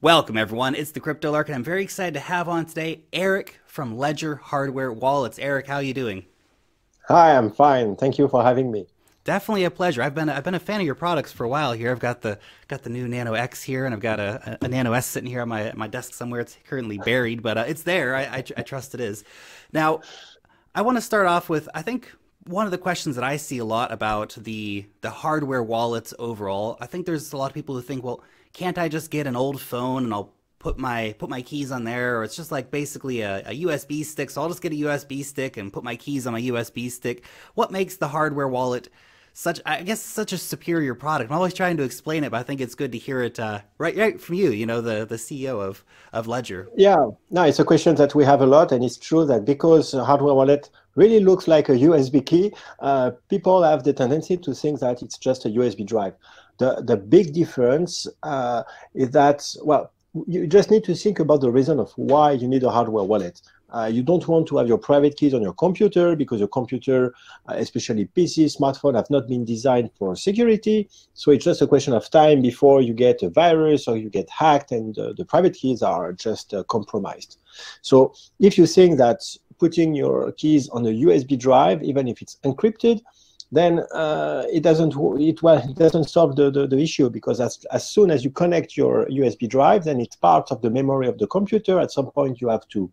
Welcome everyone, it's the Crypto Lark and I'm very excited to have on today Eric from Ledger Hardware Wallets. Eric, how are you doing? Hi, I'm fine. Thank you for having me. Definitely a pleasure. I've been a fan of your products for a while here. I've got the new Nano X here, and I've got a Nano S sitting here on my desk somewhere. It's currently buried, but it's there. I trust it is. Now, I want to start off with I think one of the questions that I see a lot about the hardware wallets overall. I think there's a lot of people who think, well, can't I just get an old phone and I'll put my keys on there, or it's just like basically a USB stick. So I'll just get a USB stick and put my keys on my USB stick. What makes the hardware wallet such a superior product? I'm always trying to explain it, but I think it's good to hear it right from you. You know, the CEO of Ledger. Yeah, no, it's a question that we have a lot, and it's true that because a hardware wallet really looks like a USB key, people have the tendency to think that it's just a USB drive. The big difference is that, well, you just need to think about the reason of why you need a hardware wallet. You don't want to have your private keys on your computer because your computer, especially PC, smartphone, have not been designed for security. So it's just a question of time before you get a virus or you get hacked and the private keys are just compromised. So if you think that putting your keys on a USB drive, even if it's encrypted, then it doesn't solve the issue, because as soon as you connect your USB drive, then it's part of the memory of the computer. At some point, you have to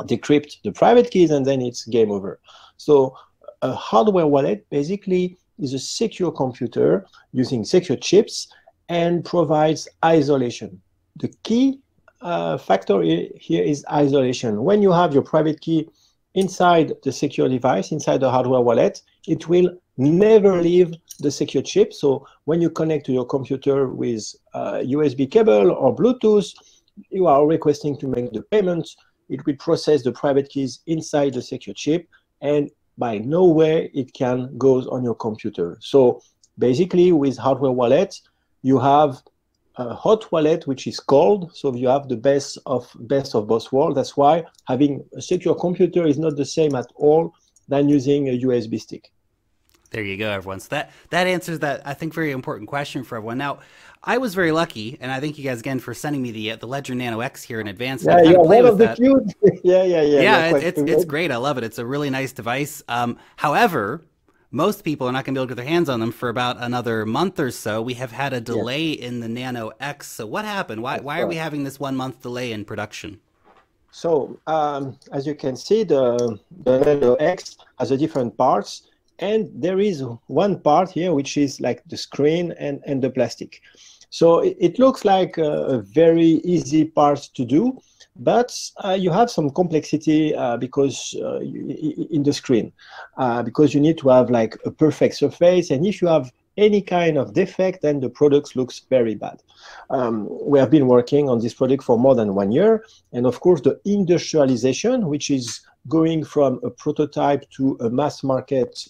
decrypt the private keys, and then it's game over. So a hardware wallet basically is a secure computer using secure chips and provides isolation. The key factor here is isolation. When you have your private key inside the secure device, inside the hardware wallet, it will never leave the secure chip. So when you connect to your computer with USB cable or Bluetooth, you are requesting to make the payment. It will process the private keys inside the secure chip, and by no way it can go on your computer. So basically, with hardware wallet, you have a hot wallet which is cold, so you have the best of both worlds. That's why having a secure computer is not the same at all than using a USB stick. There you go, everyone. So that answers that, I think, very important question for everyone. Now, I was very lucky, and I thank you guys again for sending me the Ledger Nano X here in advance. Yeah, I kind you're of play one with of the that. few. Yeah. Yeah, it's great. I love it. It's a really nice device. However, most people are not going to be able to get their hands on them for about another month or so. We have had a Yes, delay in the Nano X. So what happened? Why that's why are we right. having this 1 month delay in production? So as you can see, the Nano X has a different parts, and there is one part here which is like the screen and the plastic. So it looks like a very easy part to do, but you have some complexity because in the screen, because you need to have like a perfect surface, and if you have any kind of defect, then the product looks very bad. We have been working on this product for more than 1 year, and of course the industrialization, which is going from a prototype to a mass market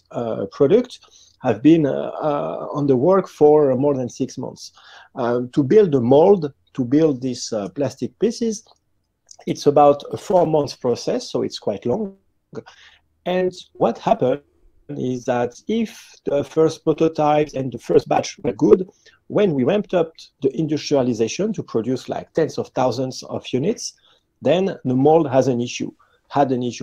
product, have been on the work for more than 6 months. To build a mold, to build these plastic pieces, it's about a 4 month process, so it's quite long. And what happened is that if the first prototypes and the first batch were good, when we ramped up the industrialization to produce like tens of thousands of units, then the mold had an issue.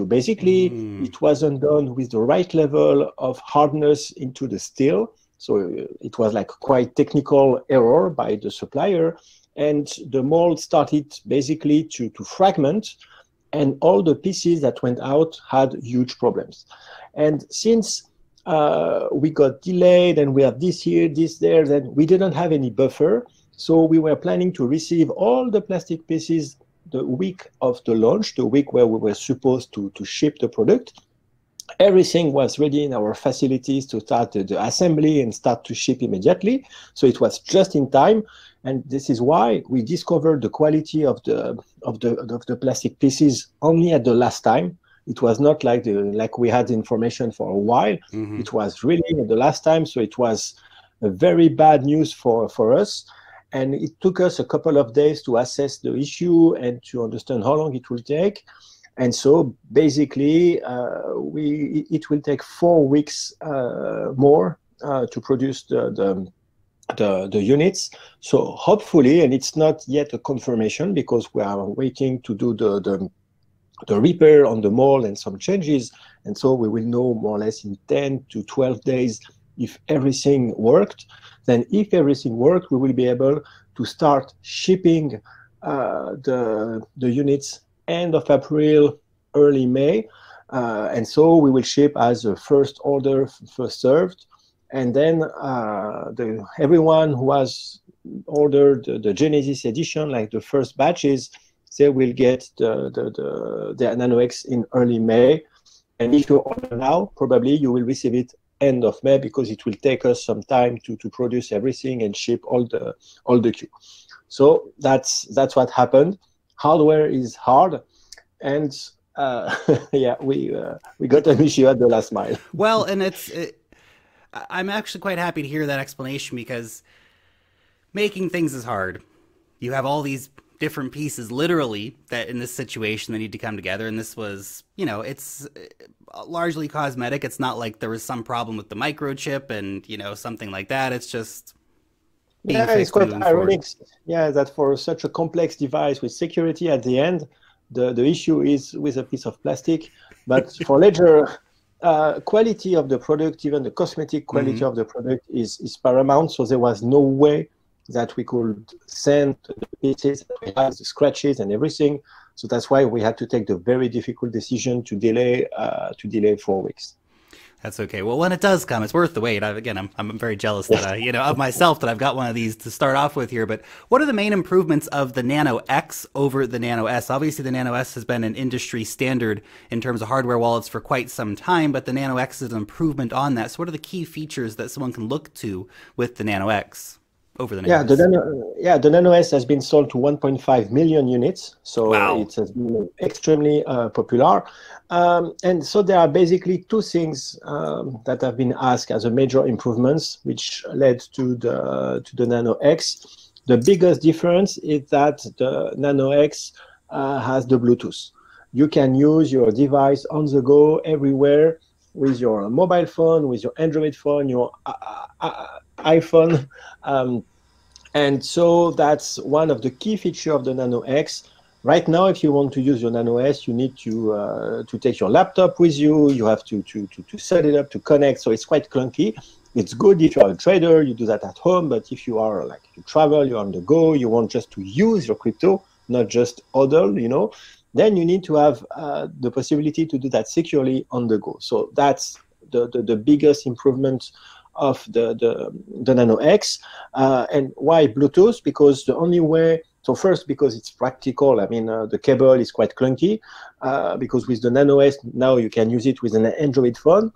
Basically, Mm. it wasn't done with the right level of hardness into the steel. So it was like quite technical error by the supplier. And the mold started basically to fragment, and all the pieces that went out had huge problems. And since we got delayed and we have this here, this there, then we didn't have any buffer. So we were planning to receive all the plastic pieces the week of the launch, the week where we were supposed to ship the product. Everything was ready in our facilities to start the assembly and start to ship immediately. So it was just in time. And this is why we discovered the quality of the plastic pieces only at the last time. It was not like we had information for a while. Hmm. It was really at the last time. So it was a very bad news for us. And it took us a couple of days to assess the issue and to understand how long it will take. And so basically, it will take 4 weeks more to produce the units. So hopefully, and it's not yet a confirmation because we are waiting to do the repair on the mold and some changes, and so we will know more or less in 10 to 12 days if everything worked. Then if everything worked, we will be able to start shipping the units end of April, early May, and so we will ship as a first order, first served. And then everyone who has ordered the Genesis edition, like the first batches, they will get the Nano X in early May. And if you order now, probably you will receive it end of May because it will take us some time to produce everything and ship all the queue. So that's what happened. Hardware is hard, and yeah, we got an issue at the last mile. Well, and I'm actually quite happy to hear that explanation because making things is hard. You have all these different pieces, literally, that in this situation they need to come together. And this was, it's largely cosmetic. It's not like there was some problem with the microchip and, something like that. It's just being fixed. It's quite ironic. Yeah, that for such a complex device with security at the end, the issue is with a piece of plastic. But for Ledger, quality of the product, even the cosmetic quality of the product is paramount. So there was no way that we could send the pieces that we had, the scratches and everything. So that's why we had to take the very difficult decision to delay 4 weeks. That's okay. Well, when it does come, it's worth the wait. I'm very jealous that of myself that I've got one of these to start off with here. But what are the main improvements of the Nano X over the Nano S? Obviously, the Nano S has been an industry standard in terms of hardware wallets for quite some time, but the Nano X is an improvement on that. So what are the key features that someone can look to with the Nano X over the Nano S? The Nano S has been sold to 1.5 million units, so wow. It has been extremely popular. And so there are basically two things that have been asked as a major improvements, which led to the Nano X. The biggest difference is that the Nano X has the Bluetooth. You can use your device on the go everywhere with your mobile phone, with your Android phone, your iPhone. And so that's one of the key features of the Nano X. Right now, if you want to use your Nano S, you need to take your laptop with you. You have to set it up, to connect. So it's quite clunky. It's good if you're a trader, you do that at home. But if you are you travel, you're on the go, you want just to use your crypto, not just hodl, then you need to have the possibility to do that securely on the go. So that's the biggest improvement of the Nano X. And why Bluetooth? Because the only way, so first, because it's practical. I mean, the cable is quite clunky, because with the Nano S, now you can use it with an Android phone,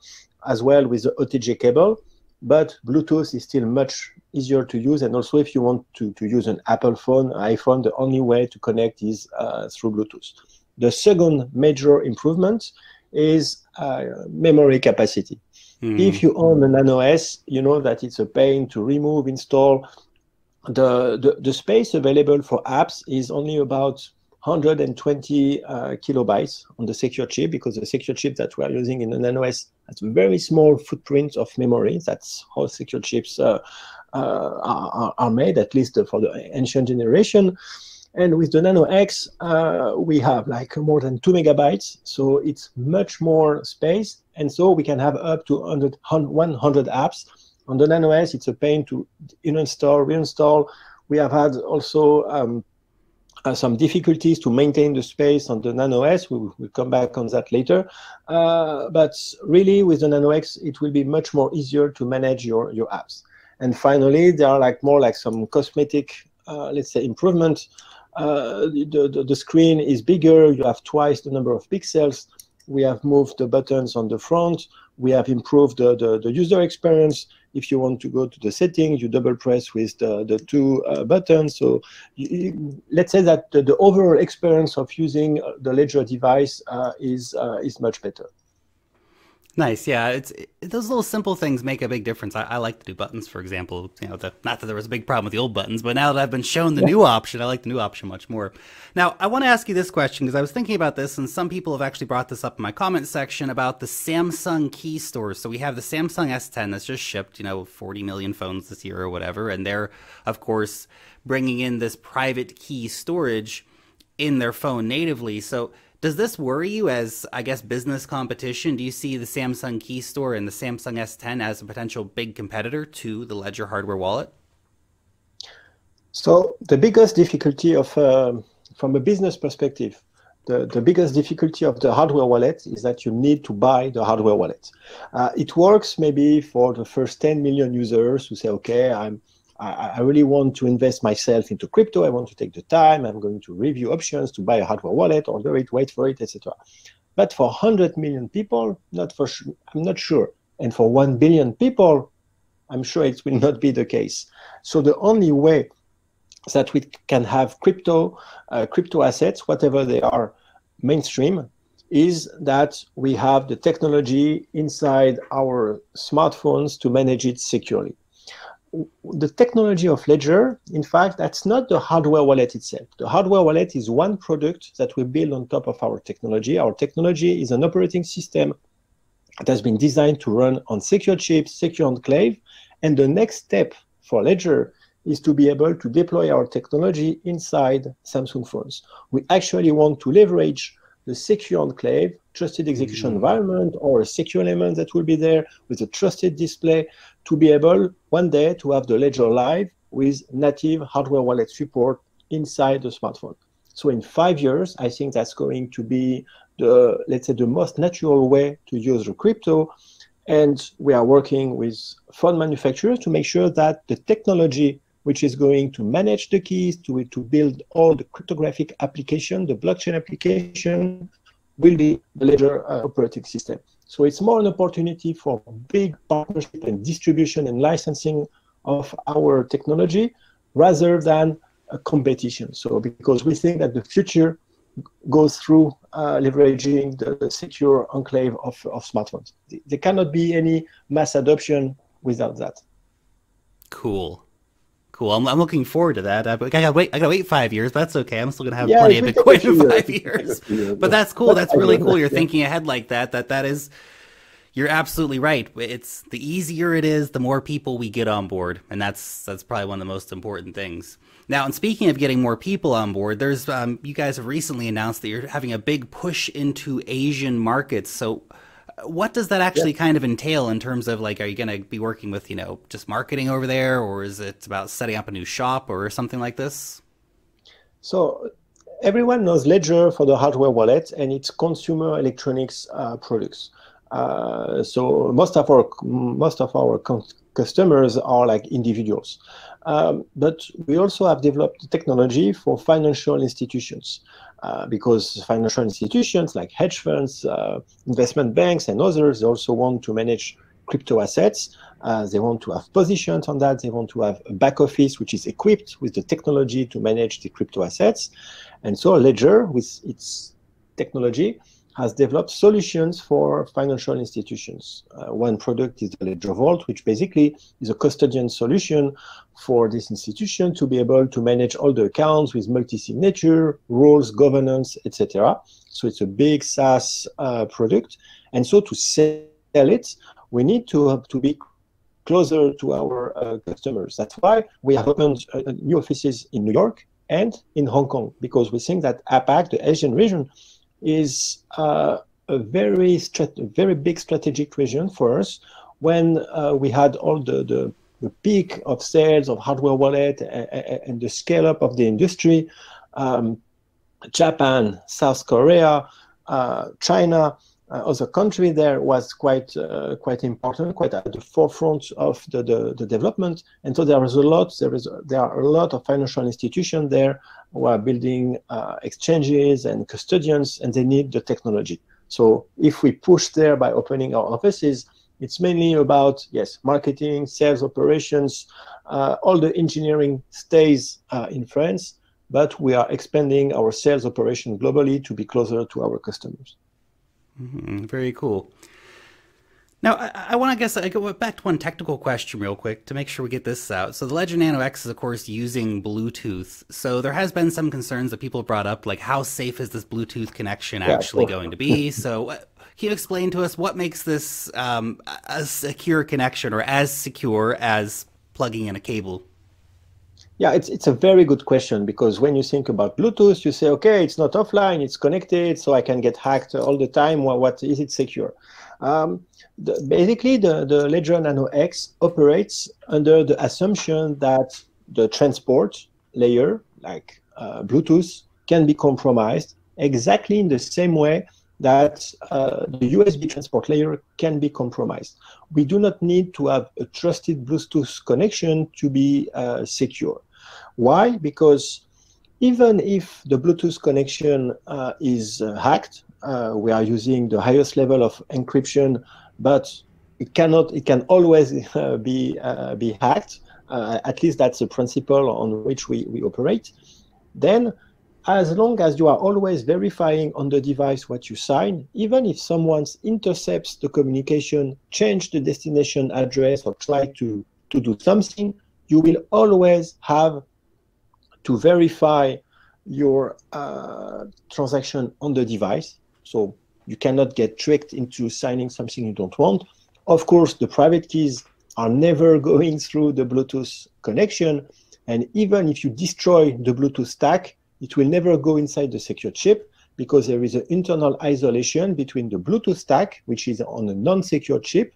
as well with the OTG cable, but Bluetooth is still much easier to use. And also, if you want to use an Apple phone, iPhone, the only way to connect is through Bluetooth. The second major improvement is memory capacity. If you own a Nano S, you know that it's a pain to remove, install. The space available for apps is only about 120 kilobytes on the secure chip, because the secure chip that we are using in the Nano S has a very small footprint of memory. That's how secure chips are made, at least for the ancient generation. And with the Nano X, we have more than 2 megabytes, so it's much more space, and so we can have up to 100 apps. On the Nano S, it's a pain to uninstall, reinstall. We have had also some difficulties to maintain the space on the Nano S. We'll come back on that later. But really, with the Nano X, it will be much more easier to manage your apps. And finally, there are more some cosmetic, let's say, improvements. The screen is bigger. You have twice the number of pixels. We have moved the buttons on the front. We have improved the user experience. If you want to go to the settings, you double press with the two buttons. So let's say that the overall experience of using the Ledger device is much better. Nice, yeah. Those little simple things make a big difference. I like the new buttons, for example. You know, not that there was a big problem with the old buttons, but now that I've been shown the new option, I like the new option much more. Now, I want to ask you this question because I was thinking about this, and some people have actually brought this up in my comment section about the Samsung key stores. So we have the Samsung S10 that's just shipped, 40 million phones this year or whatever, and they're, of course, bringing in this private key storage in their phone natively. So does this worry you as, I guess, business competition? Do you see the Samsung Key Store and the Samsung S10 as a potential big competitor to the Ledger hardware wallet? So the biggest difficulty of, from a business perspective, the biggest difficulty of the hardware wallet is that you need to buy the hardware wallet. It works maybe for the first 10 million users who say, okay, I really want to invest myself into crypto. I want to take the time. I'm going to review options to buy a hardware wallet, order it, wait for it, etc. But for 100 million people, I'm not sure. And for 1 billion people, I'm sure it will not be the case. So the only way that we can have crypto assets, whatever they are, mainstream, is that we have the technology inside our smartphones to manage it securely. The technology of Ledger, in fact, that's not the hardware wallet itself. The hardware wallet is one product that we build on top of our technology. Our technology is an operating system that has been designed to run on secure chips, secure enclave, and the next step for Ledger is to be able to deploy our technology inside Samsung phones. We actually want to leverage the secure enclave, trusted execution environment, or a secure element that will be there with a trusted display to be able one day to have the Ledger Live with native hardware wallet support inside the smartphone. So in 5 years, I think that's going to be the, let's say, the most natural way to use the crypto. And we are working with phone manufacturers to make sure that the technology which is going to manage the keys, to build all the cryptographic application, the blockchain application, will be the Ledger operating system. So it's more an opportunity for big partnership and distribution and licensing of our technology rather than a competition. So because we think that the future goes through leveraging the secure enclave of smartphones. There cannot be any mass adoption without that. Cool. Cool. I'm looking forward to that. I gotta wait 5 years, but that's okay. I'm still gonna have plenty of Bitcoin in 5 years. But that's cool. That's really cool. You're thinking ahead like that. That is, you're absolutely right. It's the easier it is, the more people we get on board, and that's probably one of the most important things. Now, and speaking of getting more people on board, there's you guys have recently announced that you're having a big push into Asian markets. So what does that actually kind of entail in terms of, like, are you going to be working with, just marketing over there, or is it about setting up a new shop or something like this? So everyone knows Ledger for the hardware wallet and its consumer electronics products. So most of our customers are like individuals. But we also have developed technology for financial institutions. Because financial institutions like hedge funds, investment banks, and others, they also want to manage crypto assets. They want to have positions on that. They want to have a back office which is equipped with the technology to manage the crypto assets. And so Ledger, with its technology, has developed solutions for financial institutions. One product is the Ledger Vault, which basically is a custodian solution for this institution to be able to manage all the accounts with multi-signature, rules, governance, etc. So it's a big SaaS product. And so to sell it, we need to be closer to our customers. That's why we have opened new offices in New York and in Hong Kong, because we think that APAC, the Asian region, is a very big strategic region for us. When we had all the peak of sales of hardware wallet and the scale up of the industry, Japan, South Korea, China, other country there was quite important, quite at the forefront of the development. And so there are a lot of financial institutions there who are building exchanges and custodians, and they need the technology. So if we push there by opening our offices, it's mainly about, yes, marketing, sales operations, all the engineering stays in France, but we are expanding our sales operation globally to be closer to our customers. Very cool. Now, I want to guess, I go back to one technical question real quick to make sure we get this out. So the Ledger Nano X is, of course, using Bluetooth. So there has been some concerns that people brought up, like how safe is this Bluetooth connection Yeah, actually going to be? So can you explain to us what makes this a secure connection or as secure as plugging in a cable? yeah, it's a very good question, because when you think about Bluetooth, you say, okay, it's not offline, it's connected, so I can get hacked all the time. What is it secure? Um, Basically, the Ledger Nano X operates under the assumption that the transport layer, like Bluetooth, can be compromised exactly in the same way that the USB transport layer can be compromised. We do not need to have a trusted Bluetooth connection to be secure. Why? Because even if the Bluetooth connection is hacked, we are using the highest level of encryption, but it can always be hacked. At least that's the principle on which we operate. Then, as long as you are always verifying on the device what you sign, even if someone intercepts the communication, change the destination address, or try to do something, you will always have to verify your transaction on the device. So you cannot get tricked into signing something you don't want. Of course, the private keys are never going through the Bluetooth connection. And even if you destroy the Bluetooth stack, it will never go inside the secure chip, because there is an internal isolation between the Bluetooth stack, which is on a non-secure chip,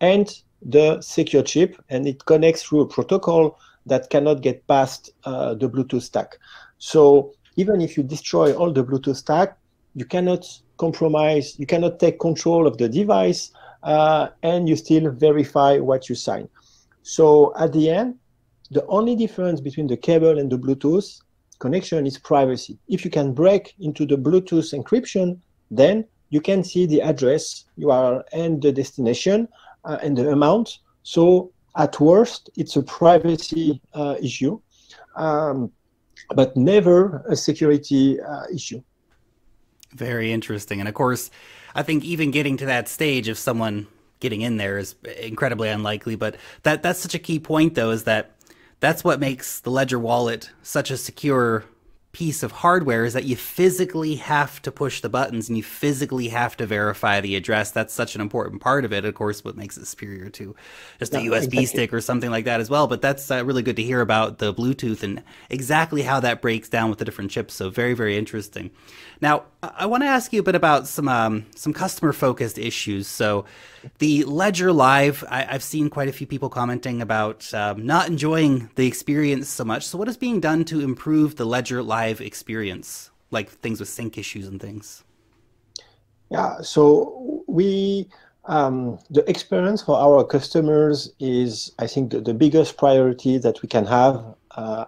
and the secure chip, and it connects through a protocol that cannot get past the Bluetooth stack. So even if you destroy all the Bluetooth stack, you cannot compromise, you cannot take control of the device, and you still verify what you sign. So at the end, the only difference between the cable and the Bluetooth connection is privacy. If you can break into the Bluetooth encryption, then you can see the address you are and the destination and the amount. So at worst, it's a privacy issue, but never a security issue. Very interesting. And of course, I think even getting to that stage of someone getting in there is incredibly unlikely. But that's such a key point, though, is that that's what makes the Ledger wallet such a secure piece of hardware, is that you physically have to push the buttons and you physically have to verify the address. That's such an important part of it. Of course, what makes it superior to just a USB stick or something like that as well. But that's really good to hear about the Bluetooth and exactly how that breaks down with the different chips. So very, very interesting. Now, I want to ask you a bit about some customer-focused issues. So the Ledger Live, I've seen quite a few people commenting about not enjoying the experience so much. So what is being done to improve the Ledger Live experience, like things with sync issues and things? Yeah, so the experience for our customers is, I think, the biggest priority that we can have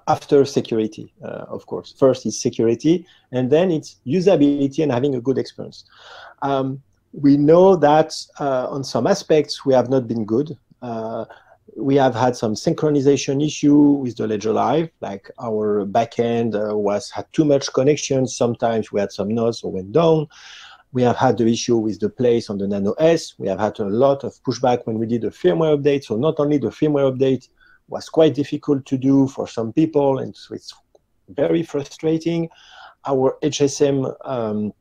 after security, of course. First is security, and then it's usability and having a good experience. We know that on some aspects we have not been good. We have had some synchronization issue with the Ledger Live, like our backend had too much connection. Sometimes we had some nodes or went down. We have had the issue with the place on the Nano S. We have had a lot of pushback when we did the firmware update. So not only the firmware update was quite difficult to do for some people, and so it's very frustrating. Our HSM,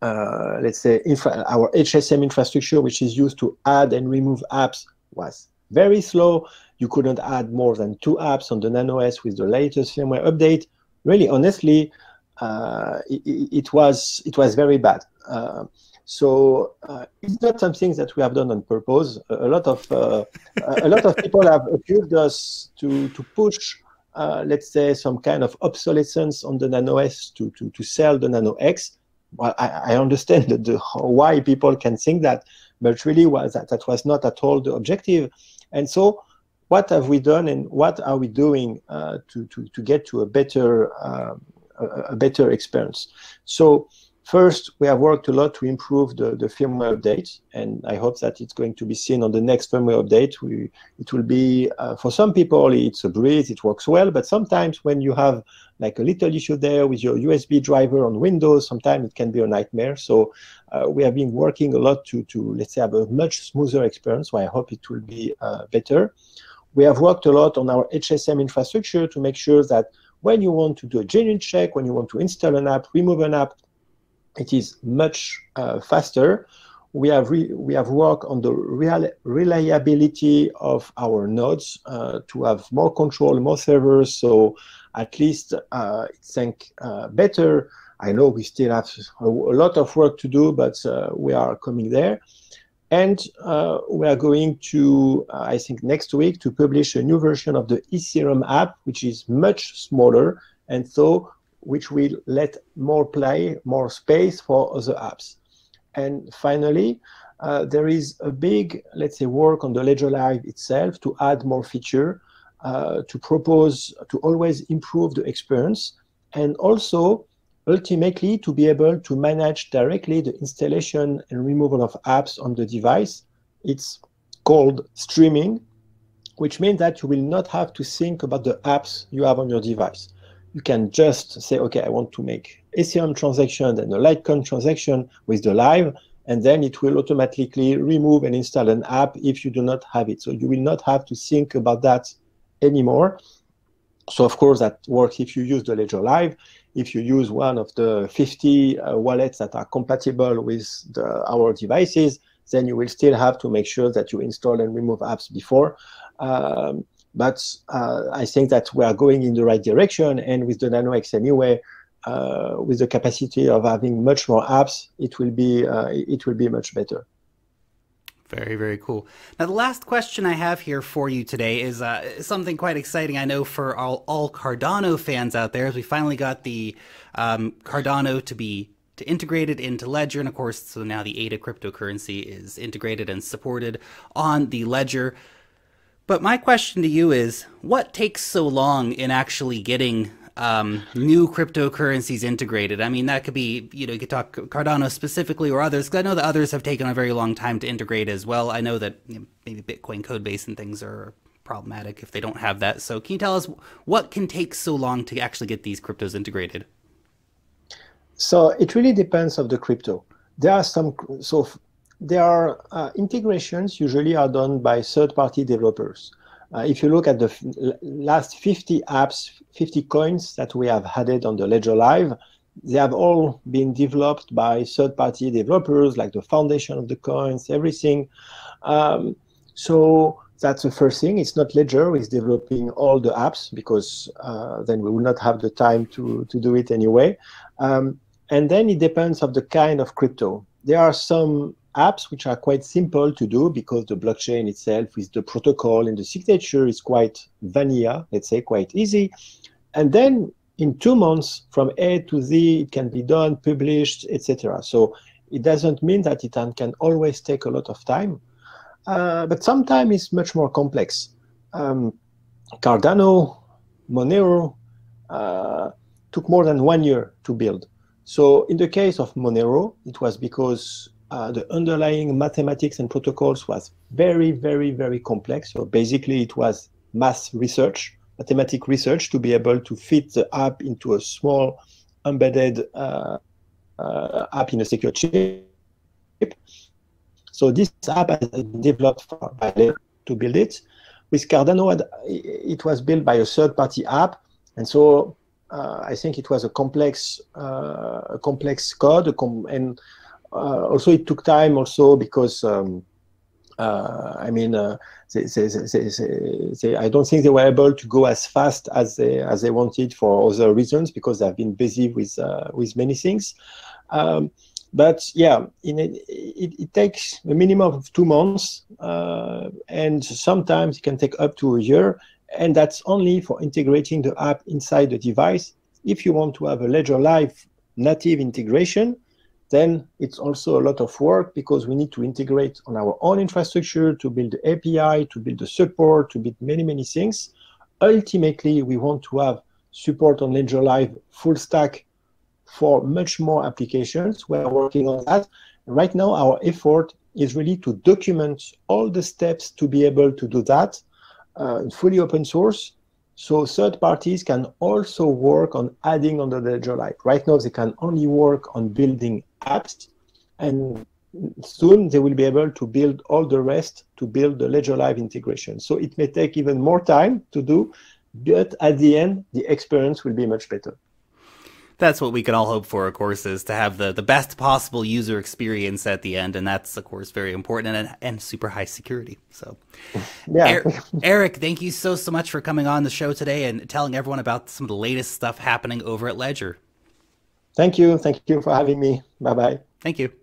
let's say, our HSM infrastructure, which is used to add and remove apps, was very slow. You couldn't add more than 2 apps on the Nano S with the latest firmware update. Really, honestly, it was very bad. So it's not something that we have done on purpose. A lot of people have accused us to push, let's say, some kind of obsolescence on the Nano S to sell the Nano X. Well, I understand why people can think that, but really that was not at all the objective. And so, what have we done, and what are we doing to get to a better experience? So First, we have worked a lot to improve the firmware update, and I hope that it's going to be seen on the next firmware update. It will be, for some people, it's a breeze, it works well, but sometimes when you have like a little issue there with your USB driver on Windows, sometimes it can be a nightmare. So we have been working a lot to let's say, have a much smoother experience, so I hope it will be better. We have worked a lot on our HSM infrastructure to make sure that when you want to do a genuine check, when you want to install an app, remove an app, it is much faster. We have worked on the reliability of our nodes to have more control, more servers, so at least it's better. I know we still have a lot of work to do, but we are coming there. And we are going to, I think next week, to publish a new version of the Ethereum app, which is much smaller, and so which will let more space for other apps. And finally, there is a big, let's say, work on the Ledger Live itself to add more feature, to propose, to always improve the experience, and also ultimately to be able to manage directly the installation and removal of apps on the device. It's called streaming, which means that you will not have to think about the apps you have on your device. You can just say, okay, I want to make Ethereum transaction and a litecoin transaction with the Live, and then it will automatically remove and install an app if you do not have it. So you will not have to think about that anymore. So of course that works if you use the Ledger Live. If you use one of the 50 wallets that are compatible with our devices, then you will still have to make sure that you install and remove apps before. But I think that we are going in the right direction, and with the Nano X anyway, with the capacity of having much more apps, it will be much better. Very, very cool. Now, the last question I have here for you today is something quite exciting, I know, for all Cardano fans out there, as we finally got the Cardano to integrate it into Ledger, and of course, so now the ADA cryptocurrency is integrated and supported on the Ledger. But my question to you is, what takes so long in actually getting new cryptocurrencies integrated? I mean, that could be, you know, you could talk Cardano specifically or others, because I know that others have taken a very long time to integrate as well. I know that, you know, maybe Bitcoin code base and things are problematic if they don't have that. So can you tell us what can take so long to actually get these cryptos integrated? So it really depends on the crypto. There are integrations usually are done by third-party developers. If you look at the last 50 apps, 50 coins that we have added on the Ledger Live, they have all been developed by third-party developers, like the foundation of the coins, everything. So that's the first thing. It's not Ledger who is developing all the apps, because then we will not have the time to do it anyway. And then it depends on the kind of crypto. There are some apps which are quite simple to do because the blockchain itself with the protocol and the signature is quite vanilla, let's say, quite easy. And then in 2 months from A to Z, it can be done, published, etc. So it doesn't mean that it can always take a lot of time, but sometimes it's much more complex. Cardano, Monero took more than 1 year to build. So in the case of Monero, it was because the underlying mathematics and protocols was very, very, very complex. So basically it was math research, mathematic research to be able to fit the app into a small embedded app in a secure chip. So this app has been developed by to build it. With Cardano, it was built by a third-party app, and so I think it was a complex code, and also it took time also because I mean I don't think they were able to go as fast as they wanted for other reasons, because they've been busy with many things. But yeah, it takes a minimum of 2 months, and sometimes it can take up to a year, and that's only for integrating the app inside the device. If you want to have a Ledger Live native integration, then it's also a lot of work, because we need to integrate on our own infrastructure to build the API, to build the support, to build many, many things. Ultimately, we want to have support on Ledger Live full stack for much more applications. We're working on that. Right now, our effort is really to document all the steps to be able to do that, fully open source, so third parties can also work on adding on the Ledger Live. Right now, they can only work on building apps, and soon they will be able to build all the rest to build the Ledger Live integration. So it may take even more time to do, but at the end, the experience will be much better. That's what we can all hope for, of course, is to have the best possible user experience at the end. And that's, of course, very important and super high security. So, yeah. Eric, thank you so much for coming on the show today and telling everyone about some of the latest stuff happening over at Ledger. Thank you. Thank you for having me. Bye-bye. Thank you.